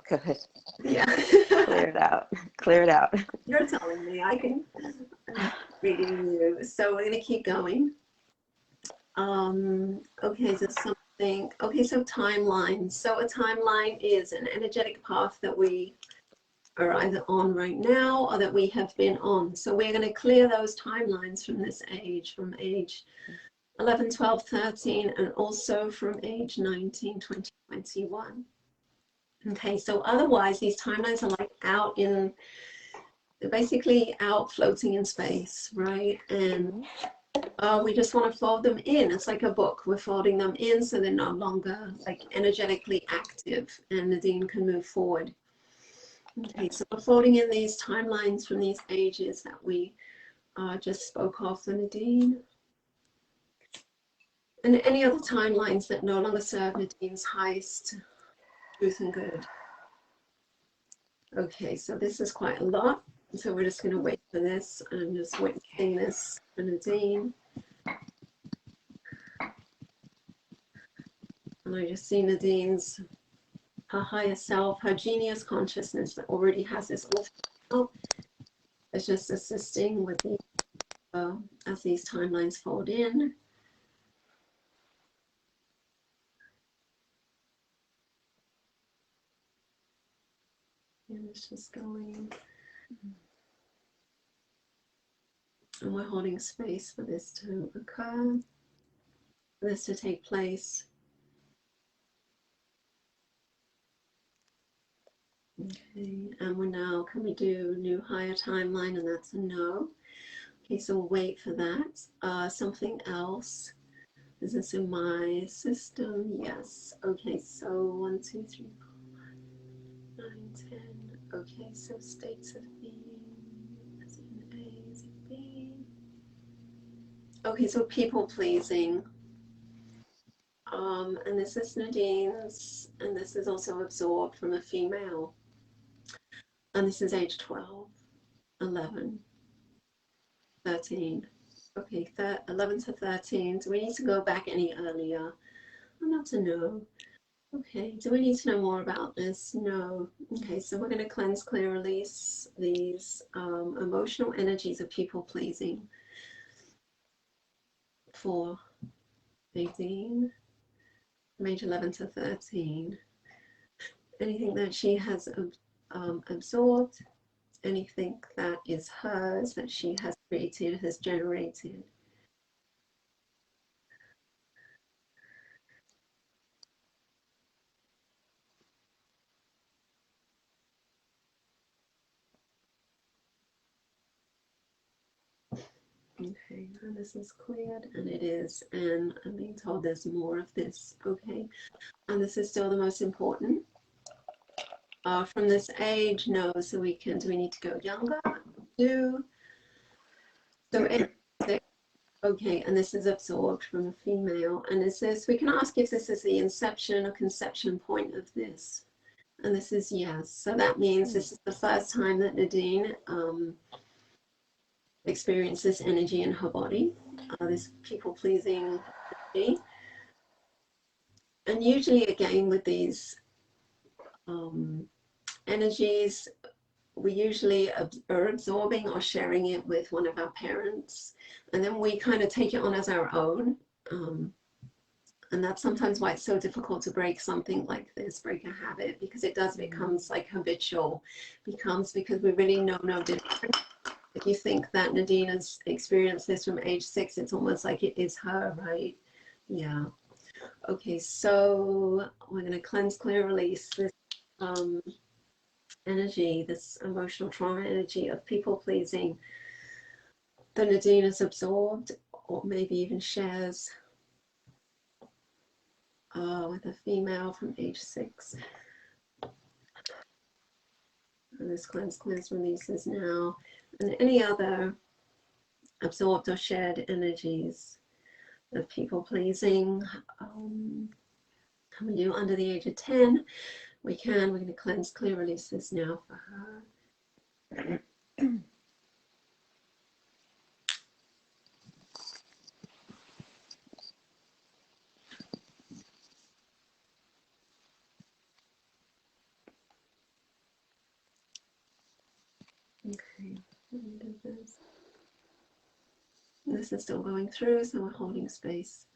Good. yeah. Clear it out. Clear it out. You're telling me. I'm reading you. So we're going to keep going. Okay, so something. Okay, so timelines. So a timeline is an energetic path that we are either on right now or that we have been on. So we're going to clear those timelines from this age, from age 11, 12, 13, and also from age 19, 20, 21. Okay, so otherwise these timelines are like out in, they're basically out floating in space, right? And we just want to fold them in. It's like a book. We're folding them in so they're no longer like energetically active and Nadine can move forward. Okay, so we're folding in these timelines from these ages that we just spoke of for Nadine. And any other timelines that no longer serve Nadine's highest truth and good. Okay, so this is quite a lot. So we're just going to wait for this. I'm just witnessing this for Nadine. And I just see Nadine's, her higher self, her genius consciousness that already has this all. It's just assisting with the, as these timelines fold in. And it's just going. And we're holding space for this to occur, for this to take place. Okay, and we're now, can we do new higher timeline? And that's a no. Okay, so we'll wait for that. Something else. Is this in my system? Yes. Okay, so 1, 2, 3, 4, 5, 9, 10. Okay, so states of being. Is it an A? Is it B? Okay, so people pleasing. And this is Nadine's, and this is also absorbed from a female. And this is age 12, 11, 13. Okay, 11 to 13. Do we need to go back any earlier? I'm not to know. Okay, do we need to know more about this? No. Okay, so we're going to cleanse, clear, release these emotional energies of people pleasing for Nadine, from age 11 to 13. Anything that she has absorbed, anything that is hers, that she has created, has generated. Okay, and this is cleared, and it is, and I'm being told there's more of this. Okay, and this is still the most important. From this age, no, so we can, do we need to go younger? Do. So, okay, and this is absorbed from a female, and is this, we can ask if this is the inception or conception point of this. And this is yes, so that means this is the first time that Nadine experienced this energy in her body, this people-pleasing energy. And usually, again, with these energies, we usually are absorbing or sharing it with one of our parents, and then we kind of take it on as our own. And that's sometimes why it's so difficult to break something like this, break a habit, because it does becomes like habitual, because we really know no different. If you think that Nadine has experienced this from age 6, it's almost like it is her, right? Yeah. Okay, so we're going to cleanse, clear, release this energy, this emotional trauma energy of people pleasing that Nadine is absorbed, or maybe even shares with a female from age 6. And this cleanse, cleanse, releases now. And any other absorbed or shared energies of people pleasing. Coming to under the age of 10, we're going to cleanse, clear, release this now for her. Okay, this is still going through, so we're holding space.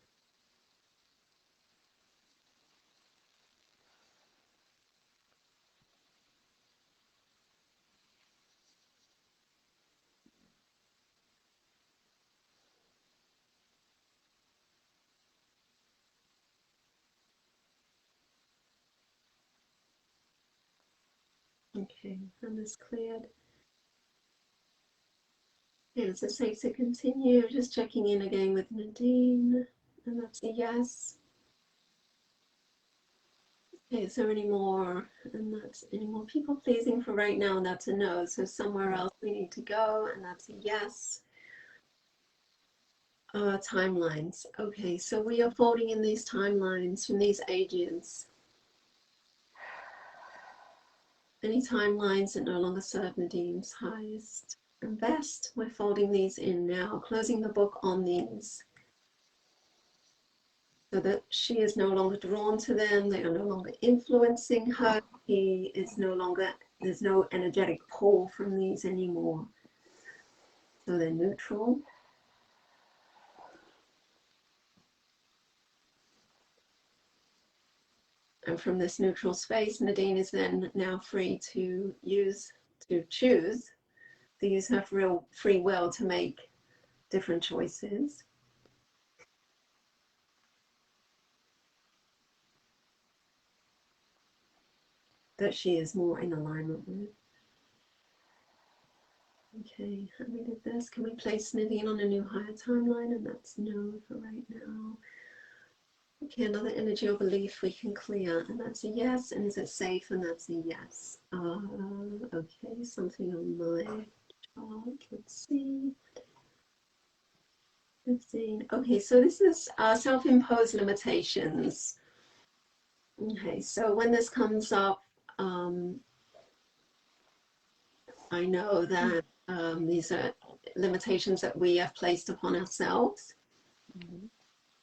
Okay, and this cleared. Okay, is it safe to continue? Just checking in again with Nadine, and that's a yes. Okay, is there any more? And that's any more people pleasing for right now, and that's a no. So somewhere else we need to go, and that's a yes. Timelines. Okay, so we are folding in these timelines from these ages. Any timelines that no longer serve Nadine's highest and best, we're folding these in now, closing the book on these, so that she is no longer drawn to them, they are no longer influencing her, he is no longer, there's no energetic pull from these anymore. So they're neutral. And from this neutral space, Nadine is then now free to choose to use her real free will to make different choices. That she is more in alignment with. Okay, and we did this. Can we place Nadine on a new higher timeline? And that's no for right now. Okay, another energy or belief we can clear, and that's a yes. And is it safe? And that's a yes. Okay, something on my chart. Let's see. 15. Okay, so this is self-imposed limitations. Okay, so when this comes up, I know that these are limitations that we have placed upon ourselves. Mm-hmm.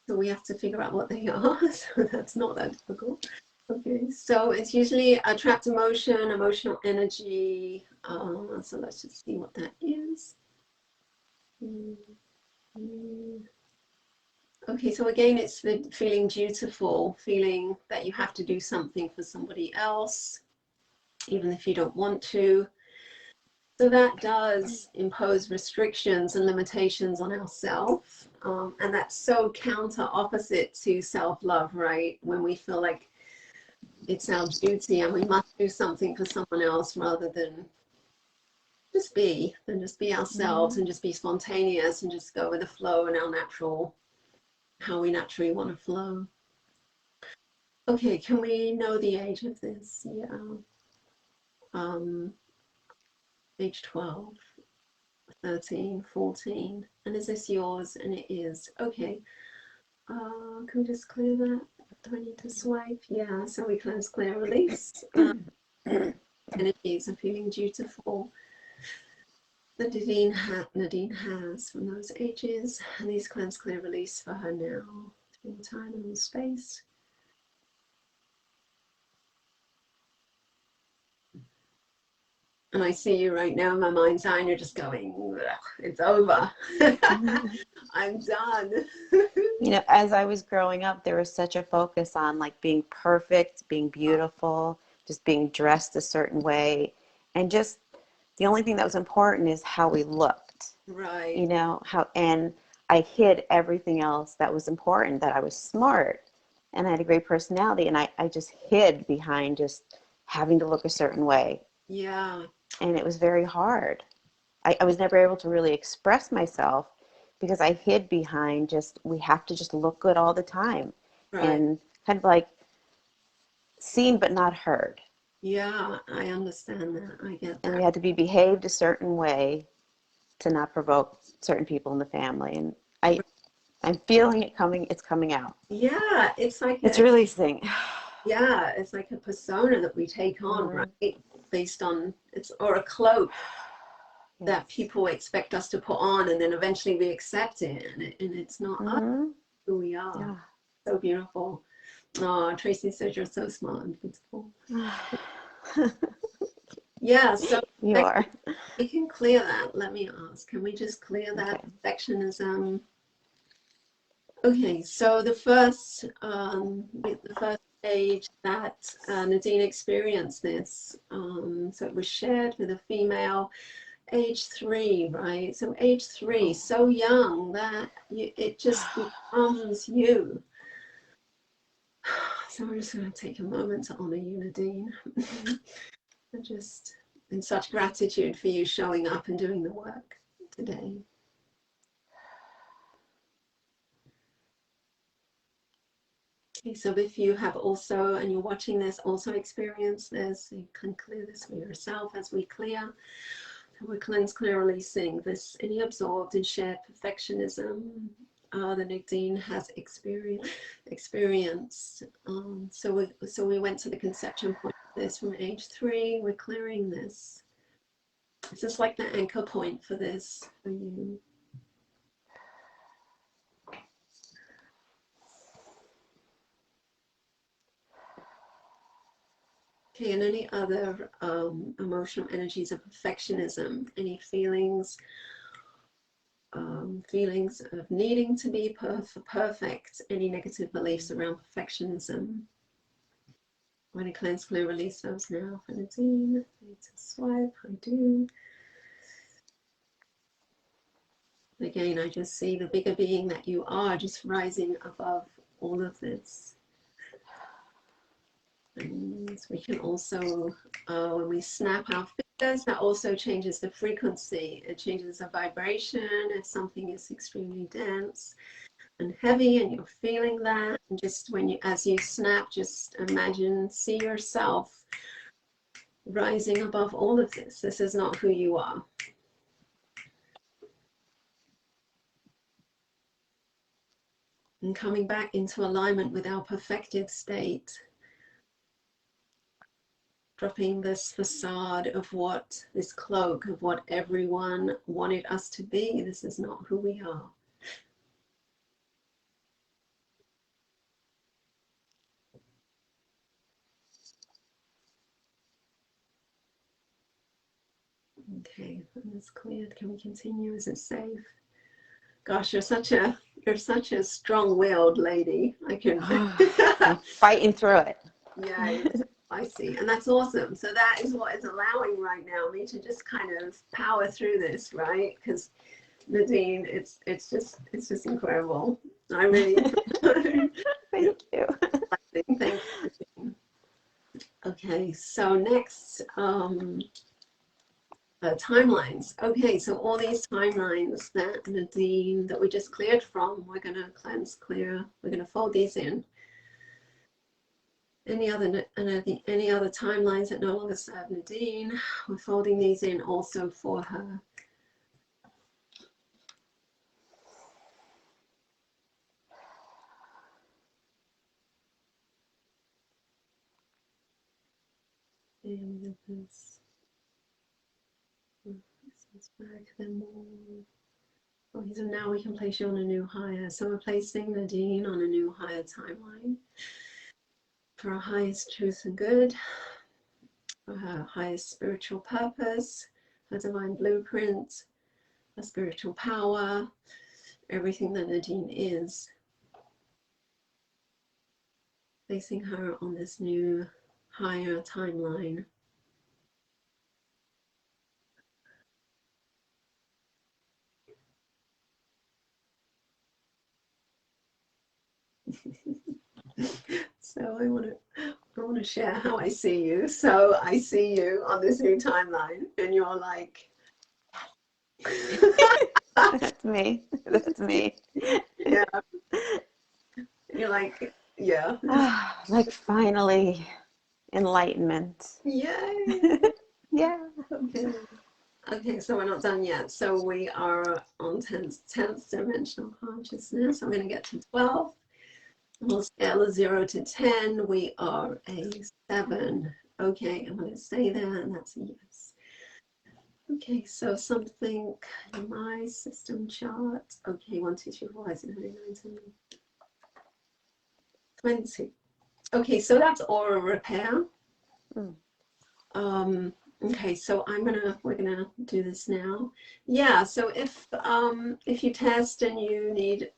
So we have to figure out what they are. So that's not that difficult. Okay, so it's usually a trapped emotion, emotional energy. So let's just see what that is. Okay, so again, it's the feeling dutiful, feeling that you have to do something for somebody else, even if you don't want to. So that does impose restrictions and limitations on ourselves. And that's so counter opposite to self-love, right? When we feel like it's our duty and we must do something for someone else rather than just be ourselves, and just be spontaneous and just go with the flow and our natural, how we naturally want to flow. Okay, can we know the age of this? Yeah. Age 12. 13, 14, and is this yours? And it is. Okay, can we just clear that? Do I need to swipe? Yeah, so we cleanse, clear, release. Energies are feeling dutiful that Nadine has from those ages, and these cleanse, clear, release for her now, through time and space. And I see you right now in my mind's eye, and you're just going, it's over. I'm done. You know, as I was growing up, there was such a focus on like being perfect, being beautiful, just being dressed a certain way. And just the only thing that was important is how we looked. Right. You know, and I hid everything else that was important, that I was smart and I had a great personality, and I just hid behind just having to look a certain way. Yeah. And it was very hard. I was never able to really express myself because I hid behind just, we have to just look good all the time. Right. And kind of like seen but not heard. Yeah, I understand that. I get that. And we had to be behaved a certain way to not provoke certain people in the family. And I'm feeling it coming. It's coming out. Yeah, it's like it's releasing. Yeah, it's like a persona that we take on, right? Based on or a cloak that people expect us to put on, and then eventually we accept it, and it's not us, who we are. Yeah. So beautiful. Oh, Tracy says you're so smart and beautiful. Yeah, so you are. We can clear that. Let me ask, can we just clear that perfectionism? Okay, so the first stage that Nadine experienced this, so it was shared with a female, age 3, right? So age 3, so young that it just becomes you. So I'm just going to take a moment to honor you, Nadine. And just in such gratitude for you showing up and doing the work today. Okay, so if you have also, and you're watching this, also experienced this, you can clear this for yourself as we clear. So we're clear, releasing this, any absorbed and shared perfectionism that Nadine has experienced. So we went to the conception point of this from age 3. We're clearing this. This is like the anchor point for this for you. Okay, and any other emotional energies of perfectionism, any feelings of needing to be perfect, any negative beliefs around perfectionism. I'm going to cleanse, clear, release those now for Nadine. To swipe, I do. Again, I just see the bigger being that you are just rising above all of this. And we can also, when we snap our fingers, that also changes the frequency. It changes the vibration. If something is extremely dense and heavy and you're feeling that, and just as you snap, just imagine, see yourself rising above all of this. This is not who you are. And coming back into alignment with our perfected state. Dropping this facade of this cloak of what everyone wanted us to be. This is not who we are. Okay, that's cleared. Can we continue? Is it safe? Gosh, you're such a strong-willed lady. I can. I'm fighting through it. Yeah, I see, and that's awesome. So that is what is allowing right now me to just kind of power through this, right? Because Nadine, it's just incredible. I really. Thank you. Thank you. Okay, so next. Timelines. Okay, so all these timelines that Nadine, that we just cleared from, we're going to cleanse, clear. We're going to fold these in. Any other timelines that no longer serve Nadine, we're folding these in also for her. And this is back, then more. Oh, so now we can place you on a new higher. So we're placing Nadine on a new higher timeline for our highest truth and good, for her highest spiritual purpose, her divine blueprint, her spiritual power, everything that Nadine is. Placing her on this new higher timeline. So I want to share how I see you. So I see you on this new timeline, and you're like, That's me. That's me. yeah. You're like, yeah. Like finally, enlightenment. Yay. Yeah. Okay. Okay, so we're not done yet. So we are on 10th dimensional consciousness. I'm going to get to 12. We'll scale a 0 to 10. We are a 7. Okay, I'm going to stay there, and that's a yes. Okay, so something in my system chart. Okay, 1, 2, 3, 4, 5, 6, 7, 8, 9, 10, 20. Okay, so that's aura repair. Okay, so we're gonna do this now. Yeah, so if you test and you need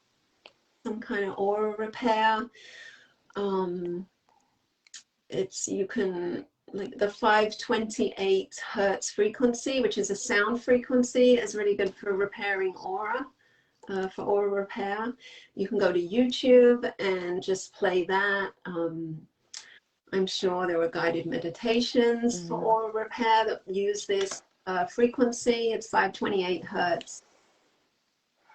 some kind of aura repair, you can, like, the 528 hertz frequency, which is a sound frequency, is really good for repairing aura. For aura repair, you can go to YouTube and just play that. I'm sure there are guided meditations for aura repair that use this frequency. It's 528 hertz.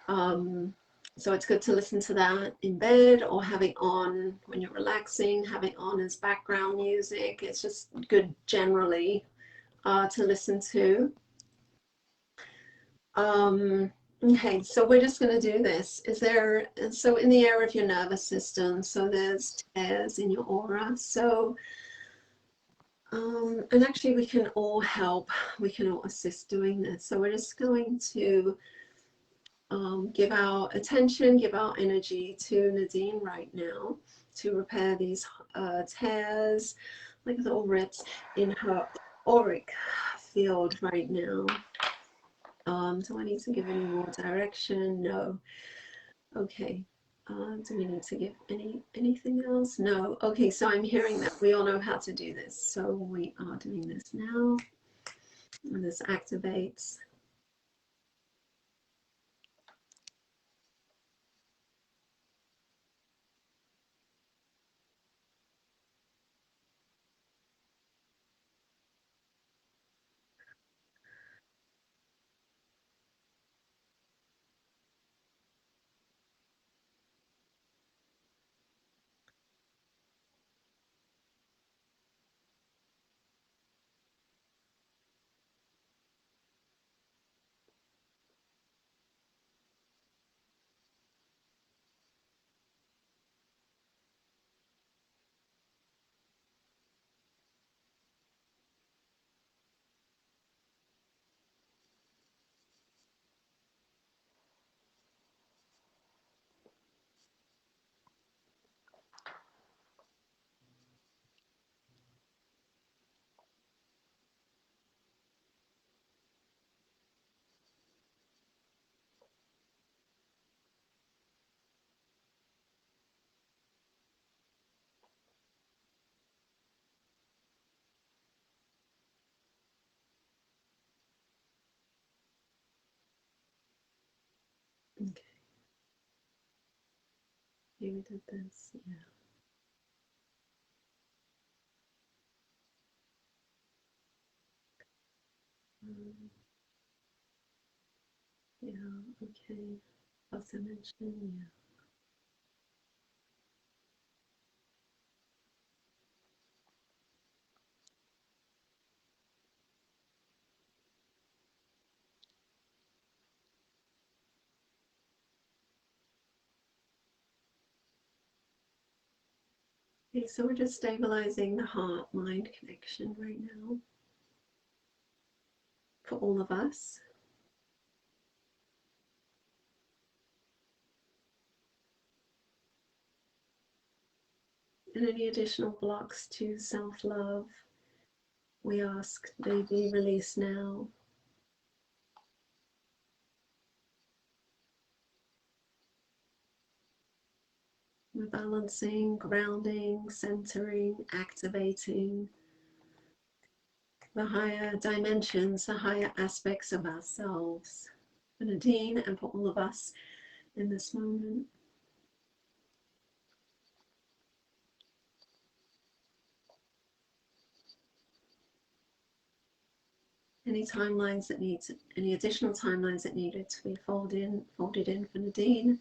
So it's good to listen to that in bed or have it on when you're relaxing, have it on as background music. It's just good generally to listen to. Okay, so we're just going to do this. So in the area of your nervous system, so there's tears in your aura. So, and actually we can all help, we can all assist doing this. So we're just going to give our attention, give our energy to Nadine right now to repair these tears, like little rips in her auric field right now. Do I need to give any more direction? No. Okay. Do we need to give anything else? No. Okay, so I'm hearing that we all know how to do this. So we are doing this now. And this activates. Okay. Here we did this. Yeah. Yeah, okay. Plus I mentioned, yeah. Okay, so we're just stabilizing the heart-mind connection right now for all of us. And any additional blocks to self-love, we ask they be released now. We're balancing, grounding, centering, activating the higher dimensions, the higher aspects of ourselves. For Nadine and for all of us in this moment. any timelines that need, any additional timelines that needed to be folded in for Nadine,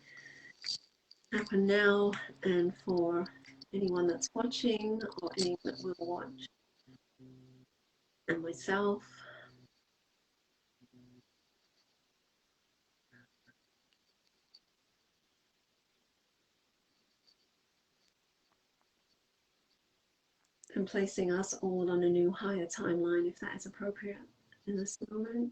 happen now, and for anyone that's watching or anyone that will watch, and myself. And placing us all on a new higher timeline, if that is appropriate in this moment.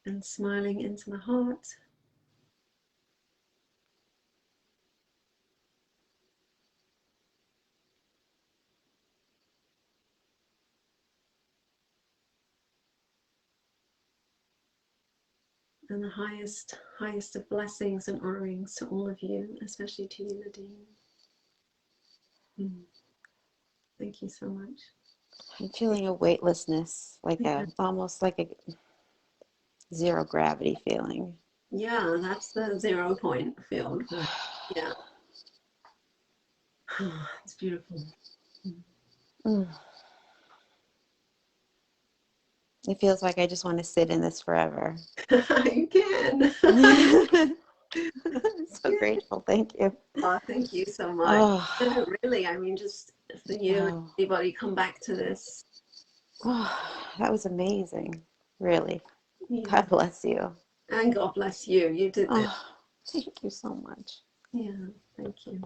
And smiling into the heart. And the highest of blessings and honorings to all of you, especially to you, Nadine. Thank you so much. I'm feeling a weightlessness, like almost like a zero gravity feeling. Yeah, that's the 0 point field. Yeah. It's beautiful. It feels like I just want to sit in this forever. You can. I'm so grateful. Thank you. Oh, thank you so much. Oh. No, really, I mean, just for you and anybody come back to this. Oh, that was amazing. Really. Yeah. God bless you. And God bless you. You did this. Oh, thank you so much. Yeah, thank you.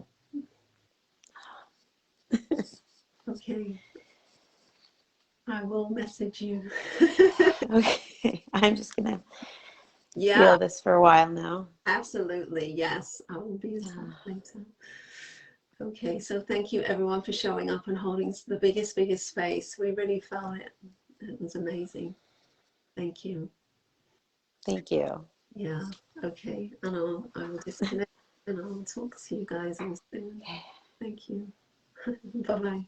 Okay. I will message you. Okay. I'm just going to Yeah, feel this for a while now. absolutely. Yes, I will be in touch later. Okay, so thank you everyone for showing up and holding the biggest space. We really felt it. It was amazing. Thank you. Thank you. Yeah, okay. And I will disconnect and I'll talk to you guys all soon. Thank you. Bye-bye.